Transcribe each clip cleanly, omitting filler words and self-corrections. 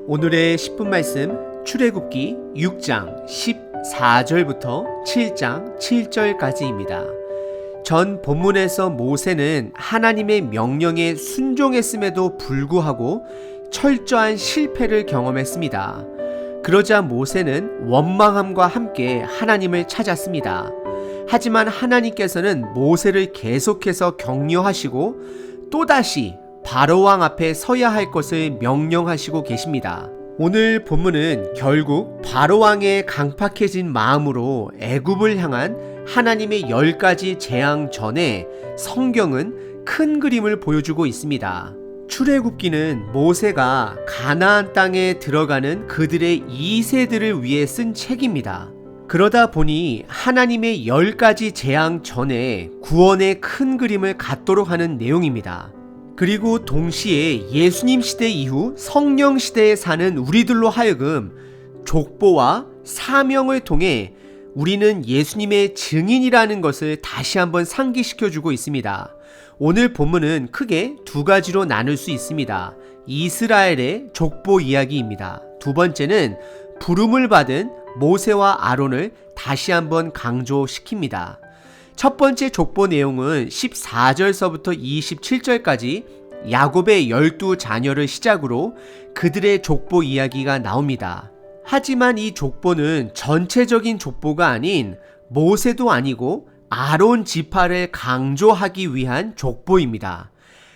오늘의 10분 말씀 출애굽기 6장 14절부터 7장 7절까지입니다. 전 본문에서 모세는 하나님의 명령에 순종했음에도 불구하고 철저한 실패를 경험했습니다. 그러자 모세는 원망함과 함께 하나님을 찾았습니다. 하지만 하나님께서는 모세를 계속해서 격려하시고 또다시 바로왕 앞에 서야 할 것을 명령하시고 계십니다. 오늘 본문은 결국 바로왕의 강팍해진 마음으로 애굽을 향한 하나님의 10가지 재앙 전에 성경은 큰 그림을 보여주고 있습니다. 출애굽기는 모세가 가나안 땅에 들어가는 그들의 2세들을 위해 쓴 책입니다. 그러다 보니 하나님의 10가지 재앙 전에 구원의 큰 그림을 갖도록 하는 내용입니다. 그리고 동시에 예수님 시대 이후 성령 시대에 사는 우리들로 하여금 족보와 사명을 통해 우리는 예수님의 증인이라는 것을 다시 한번 상기시켜주고 있습니다. 오늘 본문은 크게 두 가지로 나눌 수 있습니다. 이스라엘의 족보 이야기입니다. 두 번째는 부름을 받은 모세와 아론을 다시 한번 강조시킵니다. 첫 번째 족보 내용은 14절서부터 27절까지 야곱의 12자녀를 시작으로 그들의 족보 이야기가 나옵니다. 하지만 이 족보는 전체적인 족보가 아닌 모세도 아니고 아론 지파를 강조하기 위한 족보입니다.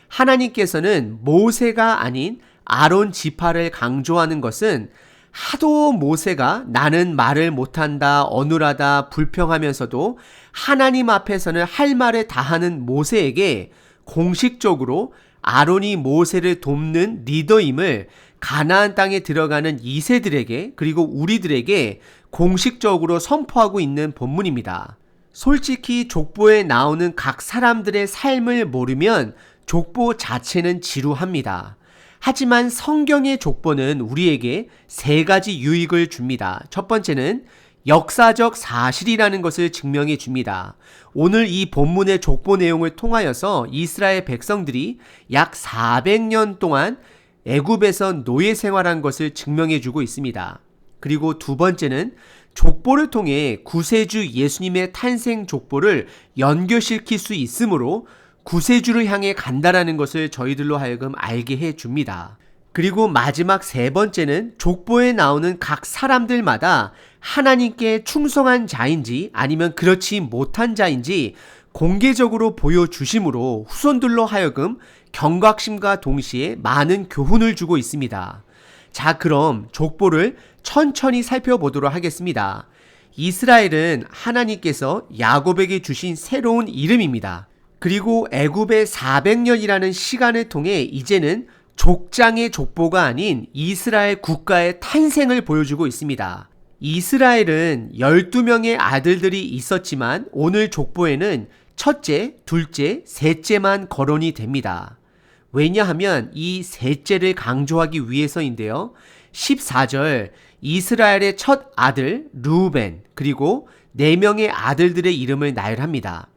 하나님께서는 모세가 아닌 아론 지파를 강조하는 것은 하도 모세가 나는 말을 못한다, 어눌하다, 불평하면서도 하나님 앞에서는 할 말을 다하는 모세에게 공식적으로 아론이 모세를 돕는 리더임을 가나안 땅에 들어가는 2세들에게 그리고 우리들에게 공식적으로 선포하고 있는 본문입니다. 솔직히 족보에 나오는 각 사람들의 삶을 모르면 족보 자체는 지루합니다. 하지만 성경의 족보는 우리에게 세 가지 유익을 줍니다. 첫 번째는 역사적 사실이라는 것을 증명해 줍니다. 오늘 이 본문의 족보 내용을 통하여서 이스라엘 백성들이 약 400년 동안 애굽에서 노예 생활한 것을 증명해 주고 있습니다. 그리고 두 번째는 족보를 통해 구세주 예수님의 탄생 족보를 연결시킬 수 있으므로 구세주를 향해 간다라는 것을 저희들로 하여금 알게 해줍니다. 그리고 마지막 세 번째는 족보에 나오는 각 사람들마다 하나님께 충성한 자인지 아니면 그렇지 못한 자인지 공개적으로 보여주심으로 후손들로 하여금 경각심과 동시에 많은 교훈을 주고 있습니다. 자, 그럼 족보를 천천히 살펴보도록 하겠습니다. 이스라엘은 하나님께서 야곱에게 주신 새로운 이름입니다. 그리고 애굽의 400년이라는 시간을 통해 이제는 족장의 족보가 아닌 이스라엘 국가의 탄생을 보여주고 있습니다. 이스라엘은 12명의 아들들이 있었지만 오늘 족보에는 첫째, 둘째, 셋째만 거론이 됩니다. 왜냐하면 이 셋째를 강조하기 위해서인데요. 14절 이스라엘의 첫 아들 르우벤 그리고 4명의 아들들의 이름을 나열합니다.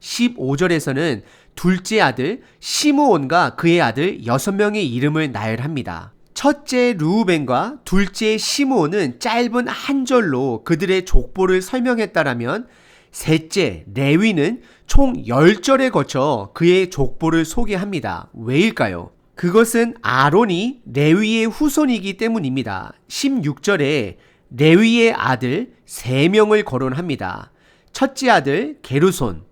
15절에서는 둘째 아들 시므온과 그의 아들 6명의 이름을 나열합니다. 첫째 르우벤과 둘째 시므온은 짧은 한 절로 그들의 족보를 설명했다라면 셋째 레위는 총 10절에 거쳐 그의 족보를 소개합니다. 왜일까요? 그것은 아론이 레위의 후손이기 때문입니다. 16절에 레위의 아들 3명을 거론합니다. 첫째 아들 게르손,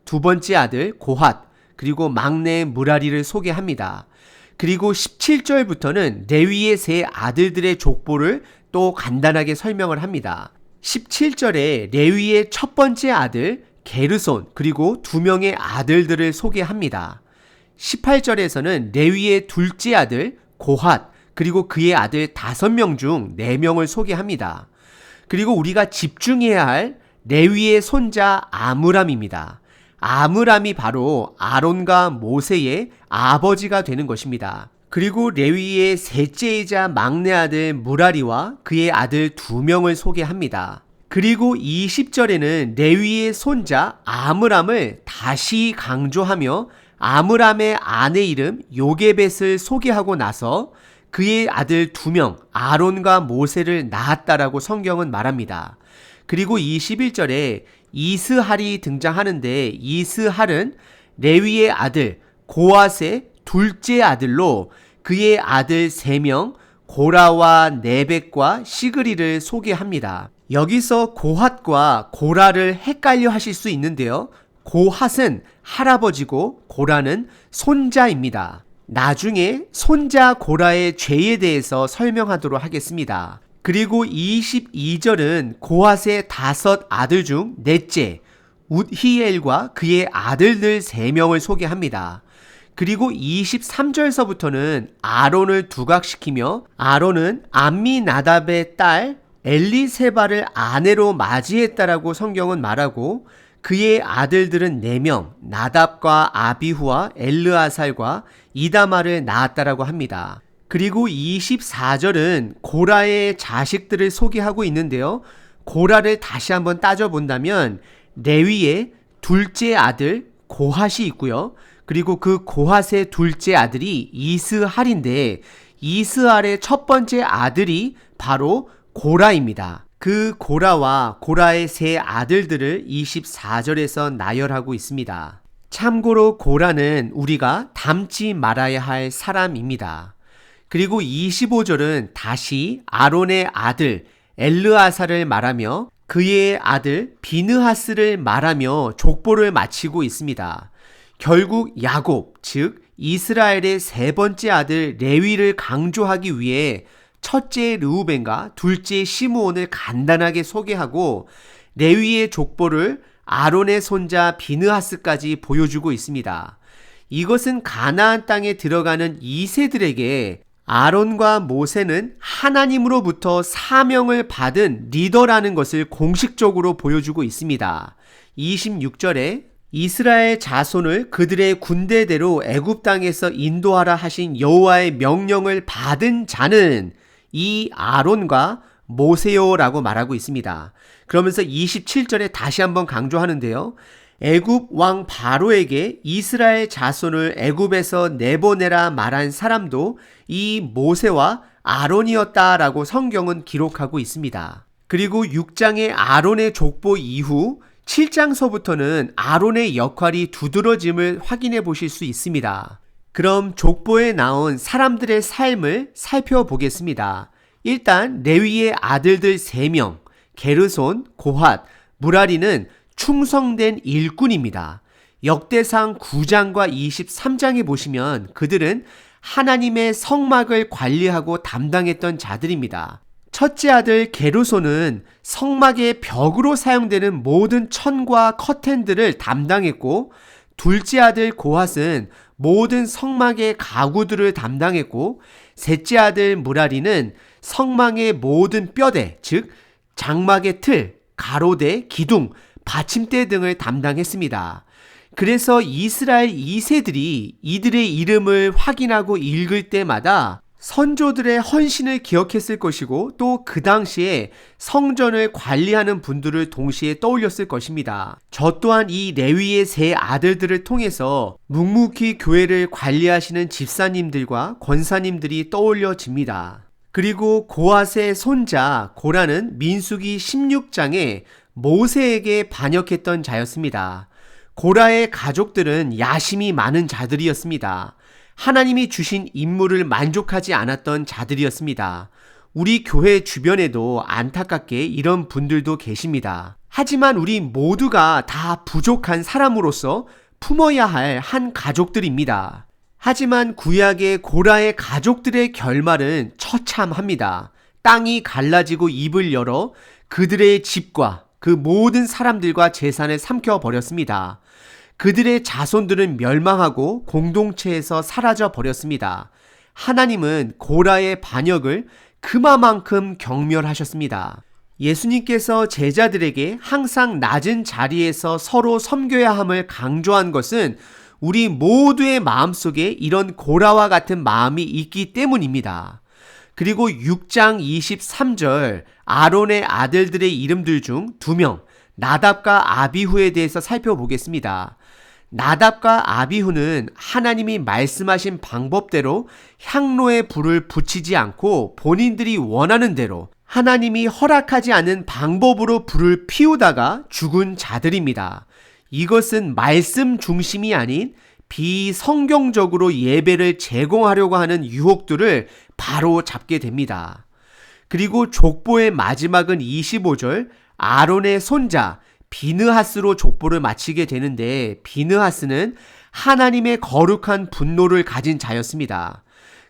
두 번째 아들 고핫, 그리고 막내 무라리를 소개합니다. 그리고 17절부터는 레위의 세 아들들의 족보를 또 간단하게 설명을 합니다. 17절에 레위의 첫 번째 아들 게르손 그리고 2명의 아들들을 소개합니다. 18절에서는 레위의 둘째 아들 고핫 그리고 그의 아들 5명 중 4명을 소개합니다. 그리고 우리가 집중해야 할 레위의 손자 아므람입니다. 아므람이 바로 아론과 모세의 아버지가 되는 것입니다. 그리고 레위의 셋째이자 막내 아들 무라리와 그의 아들 2명을 소개합니다. 그리고 20절에는 레위의 손자 아므람을 다시 강조하며 아므람의 아내 이름 요게벳을 소개하고 나서 그의 아들 2명 아론과 모세를 낳았다라고 성경은 말합니다. 그리고 21절에 이스할이 등장하는데 이스할은 레위의 아들 고핫의 둘째 아들로 그의 아들 3명 고라와 네벡과 시그리를 소개합니다. 여기서 고핫과 고라를 헷갈려 하실 수 있는데요. 고핫은 할아버지고 고라는 손자입니다. 나중에 손자 고라의 죄에 대해서 설명하도록 하겠습니다. 그리고 22절은 고핫의 5 아들 중 넷째 웃히엘과 그의 아들들 3명을 소개합니다. 그리고 23절서부터는 아론을 두각시키며 아론은 암미나답의 딸 엘리세바를 아내로 맞이했다라고 성경은 말하고 그의 아들들은 4명 나답과 아비후와 엘르아살과 이다마를 낳았다라고 합니다. 그리고 24절은 고라의 자식들을 소개하고 있는데요. 고라를 다시 한번 따져본다면 레위의 둘째 아들 고핫이 있고요. 그리고 그 고핫의 둘째 아들이 이스할인데 이스할의 첫 번째 아들이 바로 고라입니다. 그 고라와 고라의 3 아들들을 24절에서 나열하고 있습니다. 참고로 고라는 우리가 닮지 말아야 할 사람입니다. 그리고 25절은 다시 아론의 아들 엘르아사를 말하며 그의 아들 비느하스를 말하며 족보를 마치고 있습니다. 결국 야곱, 즉 이스라엘의 3번째 아들 레위를 강조하기 위해 첫째 르우벤과 둘째 시므온을 간단하게 소개하고 레위의 족보를 아론의 손자 비느하스까지 보여주고 있습니다. 이것은 가나안 땅에 들어가는 2세들에게 아론과 모세는 하나님으로부터 사명을 받은 리더라는 것을 공식적으로 보여주고 있습니다. 26절에 이스라엘 자손을 그들의 군대대로 애굽 땅에서 인도하라 하신 여호와의 명령을 받은 자는 이 아론과 모세요라고 말하고 있습니다. 그러면서 27절에 다시 한번 강조하는데요. 애굽 왕 바로에게 이스라엘 자손을 애굽에서 내보내라 말한 사람도 이 모세와 아론이었다라고 성경은 기록하고 있습니다. 그리고 6장의 아론의 족보 이후 7장서부터는 아론의 역할이 두드러짐을 확인해 보실 수 있습니다. 그럼 족보에 나온 사람들의 삶을 살펴보겠습니다. 일단 레위의 아들들 3명 게르손, 고핫, 무라리는 충성된 일꾼입니다. 역대상 9장과 23장에 보시면 그들은 하나님의 성막을 관리하고 담당했던 자들입니다. 첫째 아들 게르손은 성막의 벽으로 사용되는 모든 천과 커튼들을 담당했고 둘째 아들 고핫은 모든 성막의 가구들을 담당했고 셋째 아들 무라리는 성막의 모든 뼈대, 즉 장막의 틀, 가로대, 기둥, 받침대 등을 담당했습니다. 그래서 이스라엘 2세들이 이들의 이름을 확인하고 읽을 때마다 선조들의 헌신을 기억했을 것이고 또 그 당시에 성전을 관리하는 분들을 동시에 떠올렸을 것입니다. 저 또한 이 레위의 3 아들들을 통해서 묵묵히 교회를 관리하시는 집사님들과 권사님들이 떠올려집니다. 그리고 고핫의 손자 고라는 민수기 16장에 모세에게 반역했던 자였습니다. 고라의 가족들은 야심이 많은 자들이었습니다. 하나님이 주신 임무를 만족하지 않았던 자들이었습니다. 우리 교회 주변에도 안타깝게 이런 분들도 계십니다. 하지만 우리 모두가 다 부족한 사람으로서 품어야 할 한 가족들입니다. 하지만 구약의 고라의 가족들의 결말은 처참합니다. 땅이 갈라지고 입을 열어 그들의 집과 그 모든 사람들과 재산을 삼켜버렸습니다. 그들의 자손들은 멸망하고 공동체에서 사라져 버렸습니다. 하나님은 고라의 반역을 그마만큼 경멸하셨습니다. 예수님께서 제자들에게 항상 낮은 자리에서 서로 섬겨야 함을 강조한 것은 우리 모두의 마음속에 이런 고라와 같은 마음이 있기 때문입니다. 그리고 6장 23절 아론의 아들들의 이름들 중 2명 나답과 아비후에 대해서 살펴보겠습니다. 나답과 아비후는 하나님이 말씀하신 방법대로 향로에 불을 붙이지 않고 본인들이 원하는 대로 하나님이 허락하지 않은 방법으로 불을 피우다가 죽은 자들입니다. 이것은 말씀 중심이 아닌 비성경적으로 예배를 제공하려고 하는 유혹들을 바로 잡게 됩니다. 그리고 족보의 마지막은 25절 아론의 손자 비느하스로 족보를 마치게 되는데, 비느하스는 하나님의 거룩한 분노를 가진 자였습니다.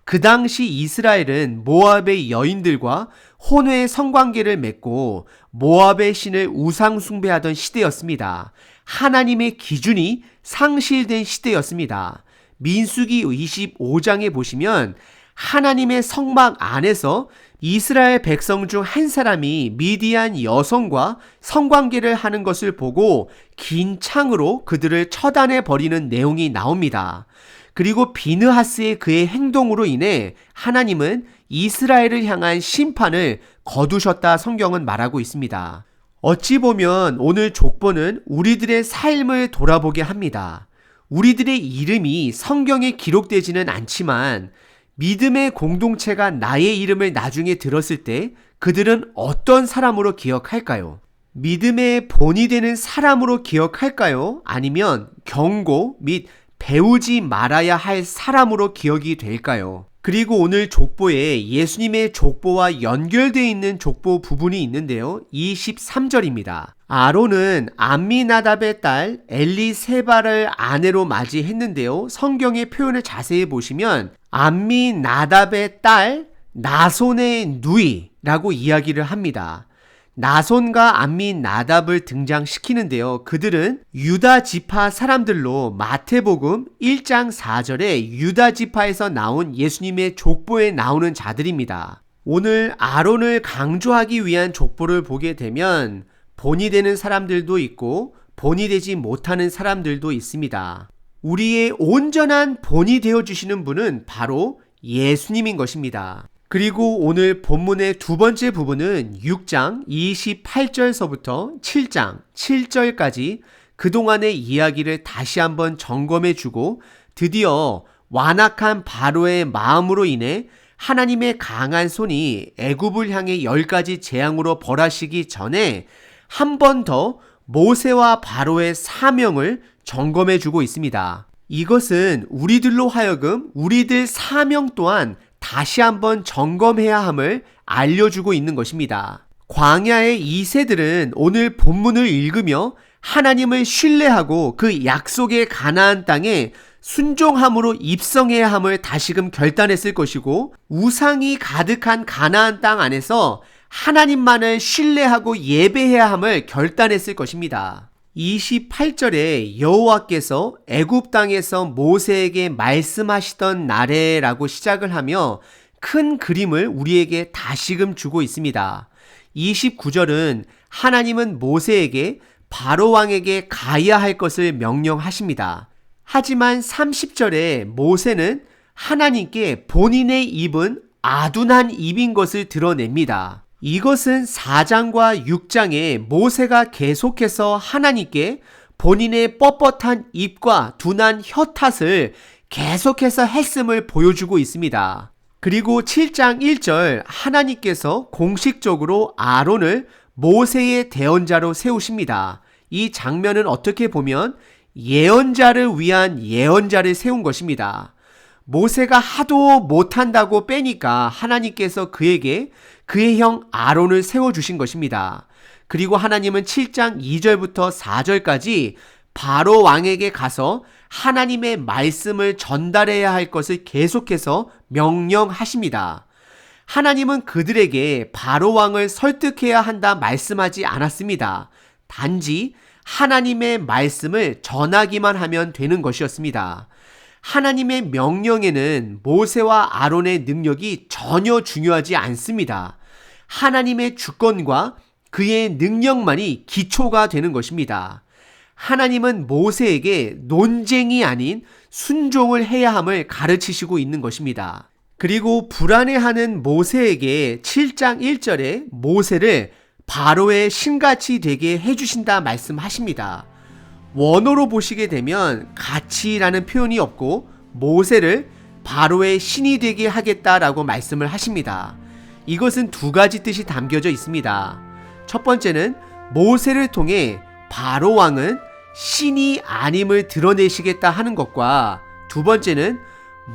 그 당시 이스라엘은 모압의 여인들과 혼외 성관계를 맺고 모압의 신을 우상 숭배하던 시대였습니다. 하나님의 기준이 상실된 시대였습니다. 민수기 25장에 보시면 하나님의 성막 안에서 이스라엘 백성 중 한 사람이 미디안 여성과 성관계를 하는 것을 보고 긴 창으로 그들을 처단해 버리는 내용이 나옵니다. 그리고 비느하스의 그의 행동으로 인해 하나님은 이스라엘을 향한 심판을 거두셨다 성경은 말하고 있습니다. 어찌 보면 오늘 족보는 우리들의 삶을 돌아보게 합니다. 우리들의 이름이 성경에 기록되지는 않지만 믿음의 공동체가 나의 이름을 나중에 들었을 때 그들은 어떤 사람으로 기억할까요? 믿음의 본이 되는 사람으로 기억할까요? 아니면 경고 및 배우지 말아야 할 사람으로 기억이 될까요? 그리고 오늘 족보에 예수님의 족보와 연결되어 있는 족보 부분이 있는데요. 23절입니다. 아론은 암미나답의 딸 엘리세바를 아내로 맞이했는데요. 성경의 표현을 자세히 보시면 암미나답의 딸 나손의 누이라고 이야기를 합니다. 나손과 암미나답을 등장시키는데요. 그들은 유다 지파 사람들로 마태복음 1장 4절에 유다 지파에서 나온 예수님의 족보에 나오는 자들입니다. 오늘 아론을 강조하기 위한 족보를 보게 되면 본이 되는 사람들도 있고 본이 되지 못하는 사람들도 있습니다. 우리의 온전한 본이 되어주시는 분은 바로 예수님인 것입니다. 그리고 오늘 본문의 두 번째 부분은 6장 28절서부터 7장 7절까지 그동안의 이야기를 다시 한번 점검해주고 드디어 완악한 바로의 마음으로 인해 하나님의 강한 손이 애굽을 향해 10가지 재앙으로 벌하시기 전에 한 번 더 모세와 바로의 사명을 점검해주고 있습니다. 이것은 우리들로 하여금 우리들 사명 또한 다시 한번 점검해야 함을 알려주고 있는 것입니다. 광야의 2세들은 오늘 본문을 읽으며 하나님을 신뢰하고 그 약속의 가나안 땅에 순종함으로 입성해야 함을 다시금 결단했을 것이고, 우상이 가득한 가나안 땅 안에서 하나님만을 신뢰하고 예배해야 함을 결단했을 것입니다. 28절에 여호와께서 애굽 땅에서 모세에게 말씀하시던 날에라고 시작을 하며 큰 그림을 우리에게 다시금 주고 있습니다. 29절은 하나님은 모세에게 바로 왕에게 가야 할 것을 명령하십니다. 하지만 30절에 모세는 하나님께 본인의 입은 아둔한 입인 것을 드러냅니다. 이것은 4장과 6장에 모세가 계속해서 하나님께 본인의 뻣뻣한 입과 둔한 혀 탓을 계속해서 했음을 보여주고 있습니다. 그리고 7장 1절 하나님께서 공식적으로 아론을 모세의 대언자로 세우십니다. 이 장면은 어떻게 보면 예언자를 위한 예언자를 세운 것입니다. 모세가 하도 못한다고 빼니까 하나님께서 그에게 그의 형 아론을 세워주신 것입니다. 그리고 하나님은 7장 2절부터 4절까지 바로 왕에게 가서 하나님의 말씀을 전달해야 할 것을 계속해서 명령하십니다. 하나님은 그들에게 바로 왕을 설득해야 한다 말씀하지 않았습니다. 단지 하나님의 말씀을 전하기만 하면 되는 것이었습니다. 하나님의 명령에는 모세와 아론의 능력이 전혀 중요하지 않습니다. 하나님의 주권과 그의 능력만이 기초가 되는 것입니다. 하나님은 모세에게 논쟁이 아닌 순종을 해야 함을 가르치시고 있는 것입니다. 그리고 불안해하는 모세에게 7장 1절에 모세를 바로의 신같이 되게 해주신다 말씀하십니다. 원어로 보시게 되면 같이라는 표현이 없고 모세를 바로의 신이 되게 하겠다라고 말씀을 하십니다. 이것은 두 가지 뜻이 담겨져 있습니다. 첫 번째는 모세를 통해 바로 왕은 신이 아님을 드러내시겠다 하는 것과, 두 번째는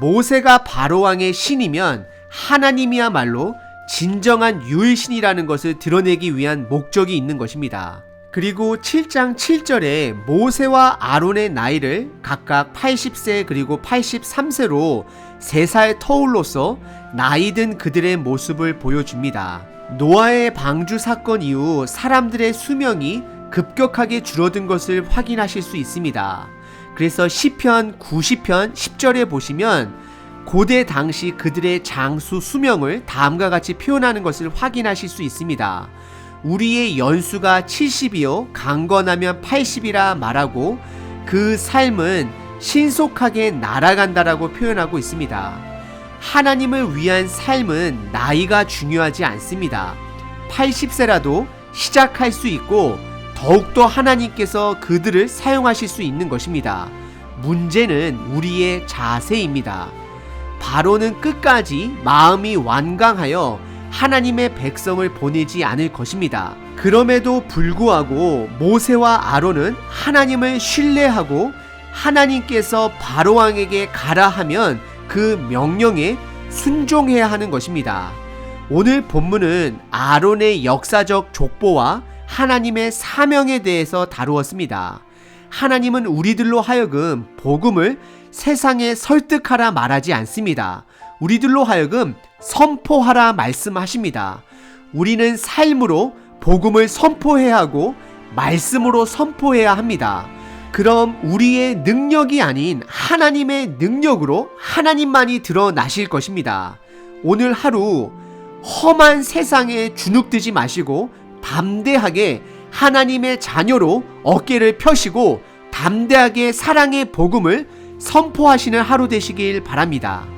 모세가 바로 왕의 신이면 하나님이야말로 진정한 유일신이라는 것을 드러내기 위한 목적이 있는 것입니다. 그리고 7장 7절에 모세와 아론의 나이를 각각 80세 그리고 83세로 3살 터울로서 나이든 그들의 모습을 보여줍니다. 노아의 방주 사건 이후 사람들의 수명이 급격하게 줄어든 것을 확인하실 수 있습니다. 그래서 시편 90편 10절에 보시면 고대 당시 그들의 장수 수명을 다음과 같이 표현하는 것을 확인하실 수 있습니다. 우리의 연수가 70이요 강건하면 80이라 말하고 그 삶은 신속하게 날아간다라고 표현하고 있습니다. 하나님을 위한 삶은 나이가 중요하지 않습니다. 80세라도 시작할 수 있고 더욱더 하나님께서 그들을 사용하실 수 있는 것입니다. 문제는 우리의 자세입니다. 바로는 끝까지 마음이 완강하여 하나님의 백성을 보내지 않을 것입니다. 그럼에도 불구하고 모세와 아론은 하나님을 신뢰하고 하나님께서 바로 왕에게 가라 하면 그 명령에 순종해야 하는 것입니다. 오늘 본문은 아론의 역사적 족보와 하나님의 사명에 대해서 다루었습니다. 하나님은 우리들로 하여금 복음을 세상에 설득하라 말하지 않습니다. 우리들로 하여금 선포하라 말씀하십니다. 우리는 삶으로 복음을 선포해야 하고 말씀으로 선포해야 합니다. 그럼 우리의 능력이 아닌 하나님의 능력으로 하나님만이 드러나실 것입니다. 오늘 하루 험한 세상에 주눅들지 마시고 담대하게 하나님의 자녀로 어깨를 펴시고 담대하게 사랑의 복음을 선포하시는 하루 되시길 바랍니다.